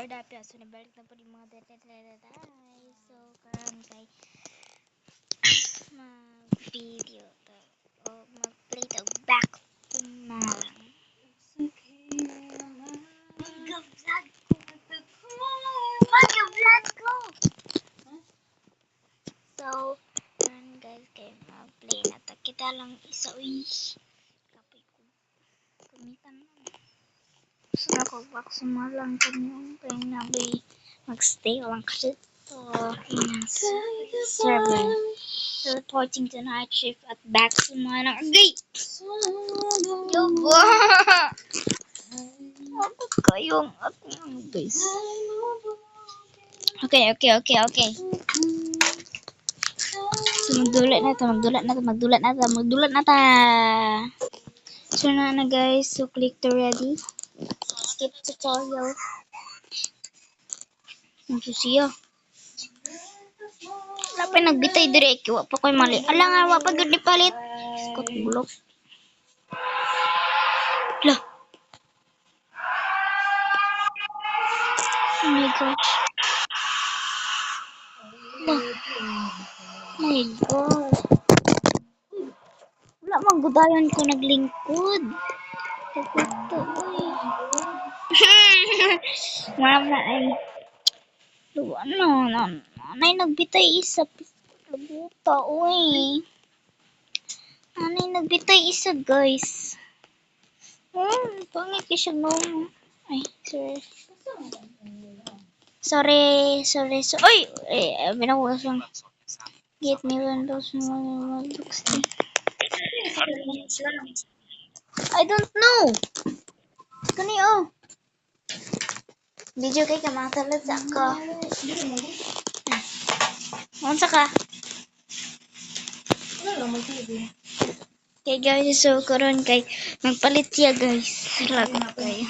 record api so nabalik na po yung mga data. So karon kay mag-video to o mag-play to back kumalang. Mag-vlog ko. So karon guys kay mag-play na ta kita lang isa uy. Kapoy ko. Kumitan lang. So nakabak sumalang kami kay nabi magstay lang kasi to server. So reporting to night shift at back sumalang gate. Yo ba? Ako kayong guys. Okay. So magdulat na ta. So na guys, so click to ready. Skip tutorial. Ang susiya. Wala pa nagbitay direct. Wa pa ko'y mali. Ala nga, wa pa gud palit. Skot bulok. Lah. Oh my gosh. Lah. My God. Wala magbudayan ko naglingkod. Pagkuto, uy. Mama ay. Nanay nagbitay isa. Labuta, uy. Nanay nagbitay isa, guys. Pangit siya no. Ay, sorry. Oy! Binawas lang. Get me Windows Modbooks. I don't know. Kani oh. Video kay kamatalat sa ako. Unsa ka? Okay guys, so karon kay magpalit siya guys. Lag kayo.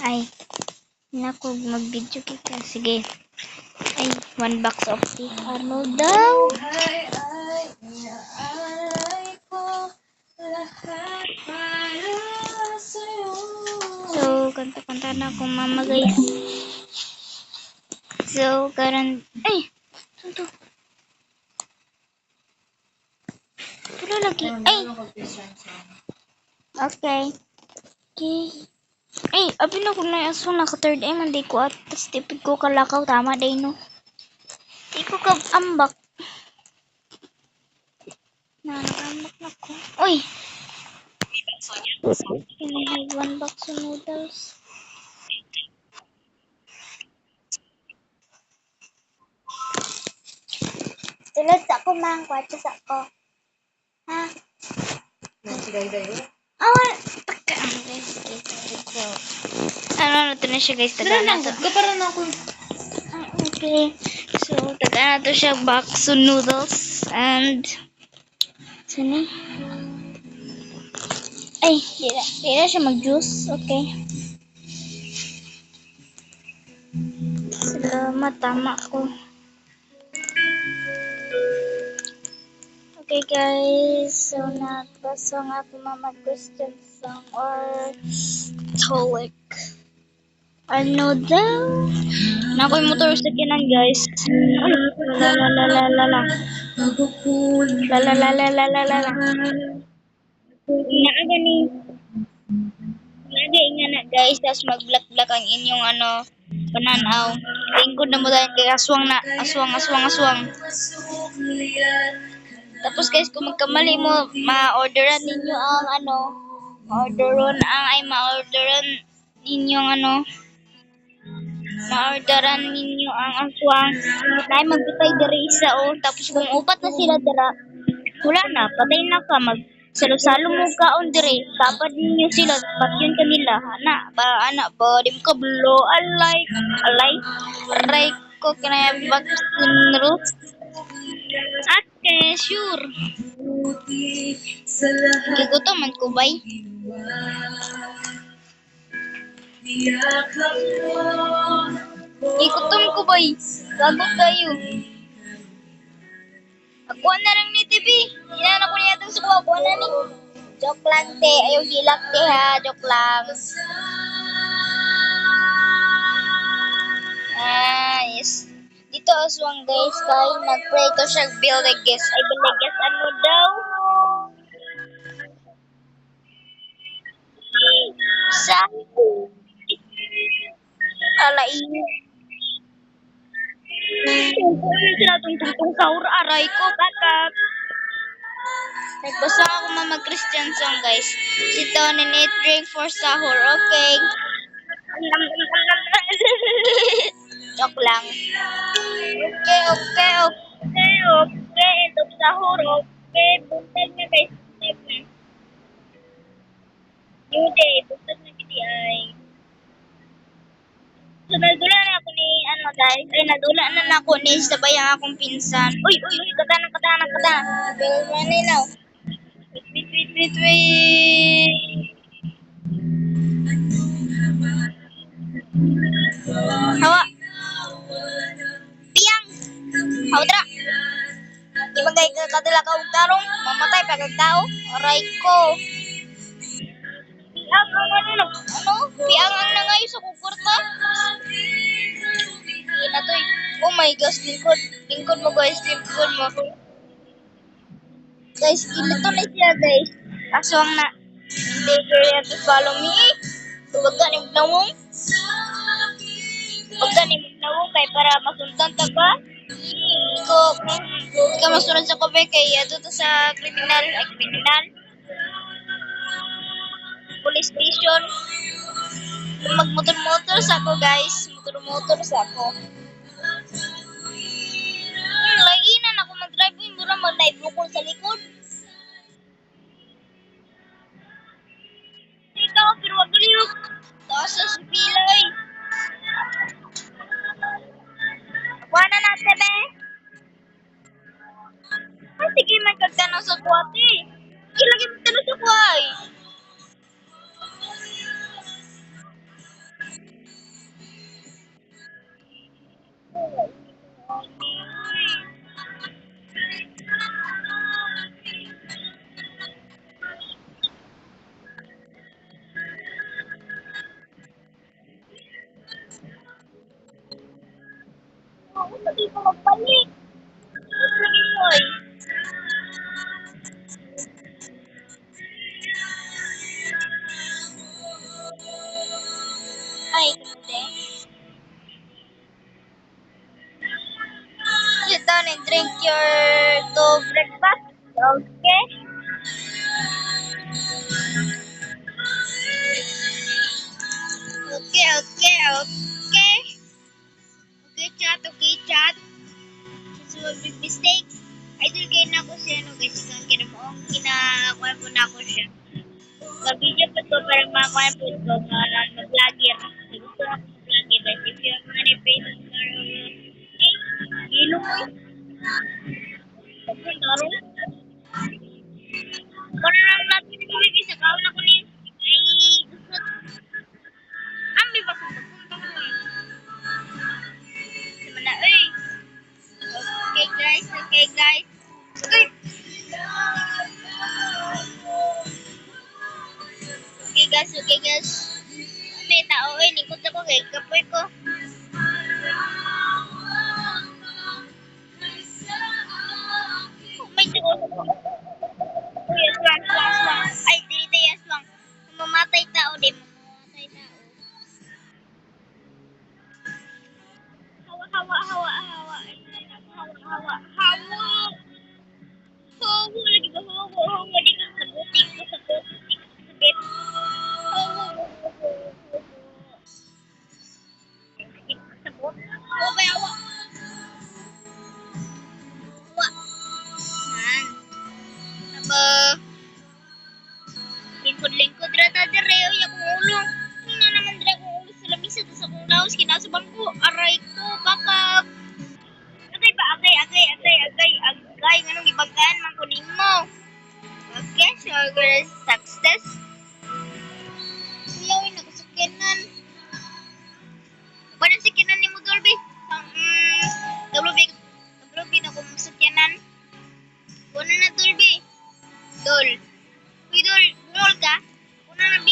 Ay. Naku mag-video kita. Sige. Ay, one box of tea. Arnold daw. So, kanta-kanta na akong mama guys. So, karon ay, ito. Wala lagi. Ay. Okay. Ay, abi na ko na aso na ka third ay man di ko at tas tipid ko kalakaw tama day no. Di ko ka ambak. Nakambak na ko. Uy. Can I have one box of noodles? Tulad sa ako mang kwatsa sa ako. Ha? Awan. Ano ito na siya guys. Taga na to. Okay. So, taga na to siya box of noodles. And sini. Ay, di na siya mag-juice. Okay. Salamat, tama ko. Okay guys, so nagbasa nga ako mga Christian song or TOEIC. Ano daw? Nakoy motor sa kinan guys. La. Naaga nga guys, tas mag-black ang inyong pananaw. Lingkod na mo dahil kay aswang. Tapos guys, kung magkamali mo, ma-orderan ninyo ang ma-orderan ninyo ang aswang. Dahil magbitay diri isa tapos kung upat na sila dira, wala na, patay na ka, salo-salo mo kaon dire, tapad ninyo sila, patyon kanila, anak ba, di mo ka blo, alay, ko kinaya vaccine rules. Okay, sure. Gigutom man ko bay. Gigutom ko bay. Gagot kayo. Akuha na lang ni TV. Hinaan ako niya itong suko. Akuha na ni. Joke lang te. Ayaw hilak te ha. Joke lang. aswang guys kay nagpray to siya biligis. Ay biligis ano daw? Sa alain. Tungkol sila tungtong sahur aray ko bakit? Nagbasa ako mga Christian song guys. Sit down and eat drink for sahur. Okay. Joke lang. Okay, okay, okay, okay. Ito sahur. Okay. Buntag na guys. Buntag na. New day. Buntag na kiti ay. So, nadula na ako ni, ano guys. Ay, nadula na ako ni sabay ang akong pinsan. Uy, uy, uy. Katana, katana, katana. Bill money now. Wait, wait, wait, wait, wait. Hawa. Piang. Haudra. Di ba gay kadala ka og tarong? Mamatay pa kag tao. Aray ko. Piang ang ano? Ano? Piang ang nangayo sa kukurta? Hindi na to eh. Oh my gosh, lingkod. Lingkod mo guys, lingkod mo. Guys, kilito na siya guys. Aswang na. Hindi kaya to follow me eh. Huwag ka ni Magnawong. Huwag ka ni Magnawong kay para masuntan ta ba? Hindi ka masunod sa kobe kay ato to sa criminal. Ay, criminal. Police station. Magmotor-motor sa ako guys. Motor-motor sa ako. Lainan ako mag-drive. Mura mag-drive bukol sa likod. Ikaw, pero wag liyok. Taas sa pilay. Wala na tebe. Ay, sige, magkagtanong sa kuwati. Ilagay mo tanong sa kuway. Ako sa dito magpanik. Lagi mo ay. Ay, hindi. Sit down and drink your to breakfast. Okay? Okay, okay, okay. Okay, chat, okay, chat. So, big mistake. Idol kayo na ako siya, no, guys. Ikaw ang kinamuong kinakuha po na ako siya. Mag-video po ito, parang makakuha po ito, mag-vlogger. Gusto na ako mag-vlogger, guys. If you have money, pay to Hilo mo yun. Taro. Kung na lang natin ito, baby, sa kaon ako niyo. Ay, gusto. Ambi ba kung magpunta ko? Sama na, ay. Okay, guys. Okay, guys. Okay. Okay, guys. Okay, guys. May tao, eh. Nikot ako kay kapoy ko. May tao. Uy, aswang, aswang, aswang. Ay, dili tayo aswang. Mamatay tao, di mamatay tao. Hawa, hawa, hawa, hawa. Hawa, hawa, hawa. Hawa, lagi ba hawa, hawa. Di ka sabot, di ka sabot, di ka sabit. Hawa, di ka sabot. Hawa ba, hawa. Hawa. Yan. Naba. Lingkod-lingkod rata dire. Uy, akong ulo. Tingnan na naman dire akong ulo sa lamisa. Tapos akong laos, kinasabang ko. Aray ko, bakap. Agay ba? Agay, agay, agay, agay, agay. Ganong ibagkaan man ko nimo. Okay, so we're success. Kuya, uy, nakasakyanan. Paano sakyanan ni mo, Dolby? WB, WB na kung sakyanan. Kuno na, Dolby. Dol. Uy, Dol, bungol ka? Kuno na, B.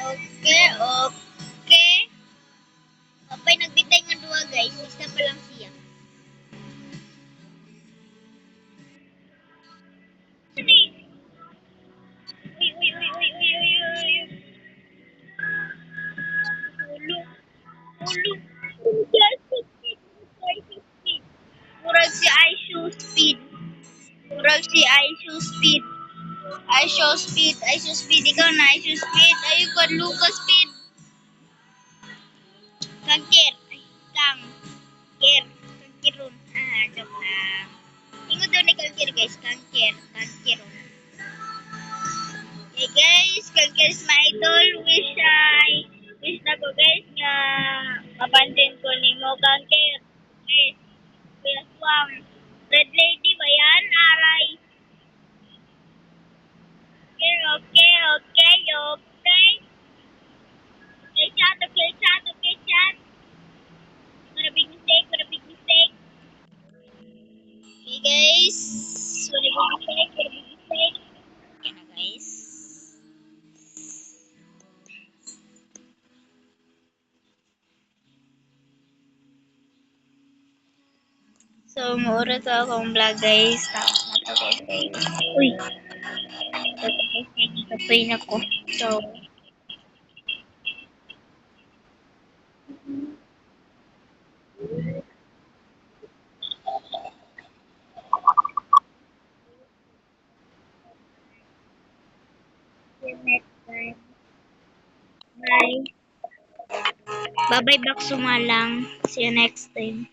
Okay, okay. Kapay nagbitay nga duwa guys, isa pa lang siya. Uy, uy, uy, uy, uy, uy, uy, uy. Ulo, ulo. Guys, speed. Speed. Murag si I show speed. Murag si I show speed. I show speed. I show speed. Ikaw na, I show speed. Ayun ko, Lucas speed. Kangkir. Ay, kang. Kir. Kangkirun. Ah, joke lang. Ingo daw ni kangkir guys. Kangkir. Kangkirun. Hey guys, kangkir is my idol. Wish na ko guys nga mapansin ko ni mo kangkir. Guys, kuya Swam. Red lady ba yan? Aray. Okay, okay, okay, okay. Okay, chat, okay, chat, okay, chat. What a big mistake, what a big mistake. Okay guys, what a big mistake, what a big mistake. Okay na guys. So, maura to akong vlog guys. Tapos na to guys. Uy, ito guys, nagkakapoy na ko. So, see you next time. Bye. Bye-bye back sumalang. See you next time.